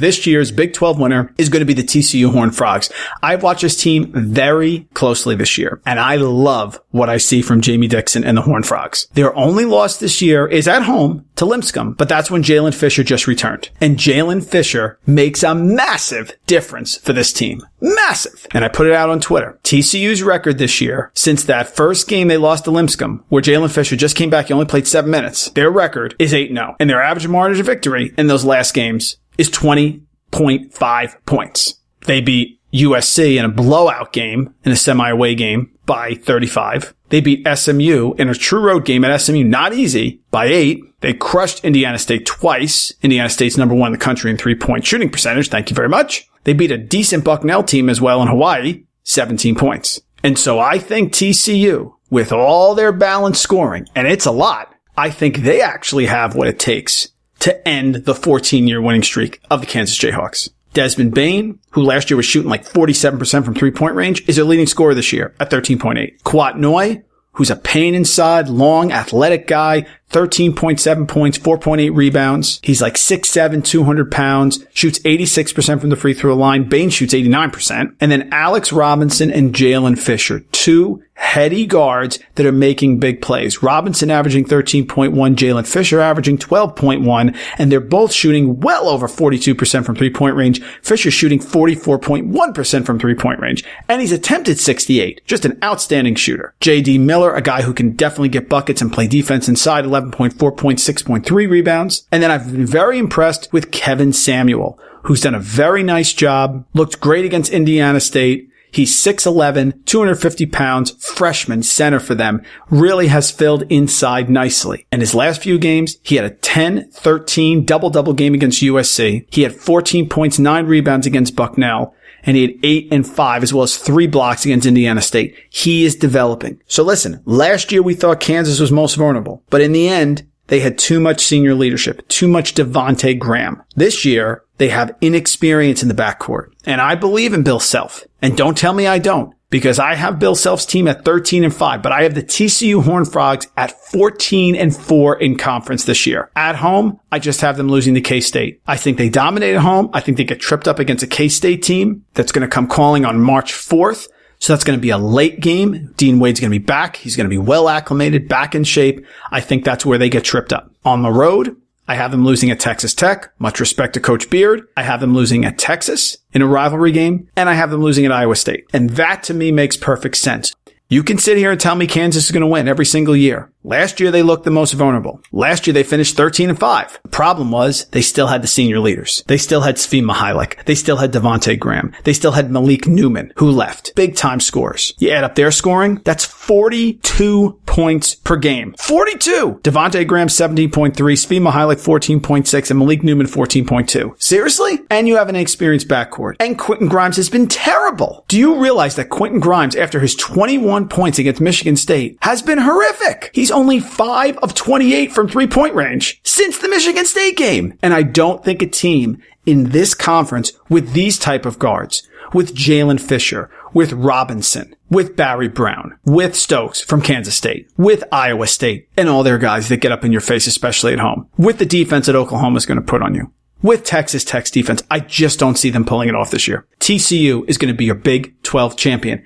This year's Big 12 winner is going to be the TCU Horned Frogs. I've watched this team very closely this year, and I love what I see from Jamie Dixon and the Horned Frogs. Their only loss this year is at home to Lipscomb, but that's when Jalen Fisher just returned. And Jalen Fisher makes a massive difference for this team. Massive. And I put it out on Twitter. TCU's record this year, since that first game they lost to Lipscomb, where Jalen Fisher just came back, he only played 7 minutes, their record is 8-0. And their average margin of victory in those last games is 20.5 points. They beat USC in a blowout game, in a semi-away game, by 35. They beat SMU in a true road game at SMU, not easy, by 8. They crushed Indiana State twice. Indiana State's number 1 in the country in 3-point shooting percentage. Thank you very much. They beat a decent Bucknell team as well in Hawaii, 17 points. And so I think TCU, with all their balanced scoring, and it's a lot, I think they actually have what it takes to end the 14-year winning streak of the Kansas Jayhawks. Desmond Bane, who last year was shooting like 47% from 3-point range, is their leading scorer this year at 13.8. Kwat Noy, who's a pain inside, long, athletic guy, 13.7 points, 4.8 rebounds. He's like 6'7", 200 pounds, shoots 86% from the free throw line. Bane shoots 89%. And then Alex Robinson and Jalen Fisher, 2 heady guards that are making big plays. Robinson averaging 13.1, Jalen Fisher averaging 12.1, and they're both shooting well over 42% from 3-point range. Fisher shooting 44.1% from 3-point range, and he's attempted 68. Just an outstanding shooter. J.D. Miller, a guy who can definitely get buckets and play defense inside, 11.4 points, 6.3 rebounds. And then I've been very impressed with Kevin Samuel, who's done a very nice job, looked great against Indiana State. He's 6'11", 250 pounds, freshman center for them, really has filled inside nicely. In his last few games, he had a 10-13 double-double game against USC. He had 14 points, 9 rebounds against Bucknell, and he had 8 and 5 as well as 3 blocks against Indiana State. He is developing. So listen, last year we thought Kansas was most vulnerable, but in the end, they had too much senior leadership, too much Devontae Graham. This year, they have inexperience in the backcourt. And I believe in Bill Self. And don't tell me I don't, because I have Bill Self's team at 13-5, but I have the TCU Horned Frogs at 14-4 in conference this year. At home, I just have them losing to K-State. I think they dominate at home. I think they get tripped up against a K-State team that's going to come calling on March 4th. So that's going to be a late game. Dean Wade's going to be back. He's going to be well acclimated, back in shape. I think that's where they get tripped up. On the road, I have them losing at Texas Tech. Much respect to Coach Beard. I have them losing at Texas in a rivalry game, and I have them losing at Iowa State. And that to me makes perfect sense. You can sit here and tell me Kansas is going to win every single year. Last year, they looked the most vulnerable. Last year, they finished 13-5. The problem was they still had the senior leaders. They still had Svi Mihailik. They still had Devontae Graham. They still had Malik Newman, who left. Big time scores. You add up their scoring, that's 42 points per game. 42! Devontae Graham, 17.3, Svi Mihailik, 14.6, and Malik Newman, 14.2. Seriously? And you have an inexperienced backcourt. And Quentin Grimes has been terrible. Do you realize that Quentin Grimes, after his 21 points against Michigan State, has been horrific? He's only 5 of 28 from 3-point range since the Michigan State game. And I don't think a team in this conference with these type of guards, with Jalen Fisher, with Robinson, with Barry Brown, with Stokes from Kansas State, with Iowa State, and all their guys that get up in your face, especially at home, with the defense that Oklahoma is going to put on you, with Texas Tech's defense, I just don't see them pulling it off this year. TCU is going to be your Big 12 champion.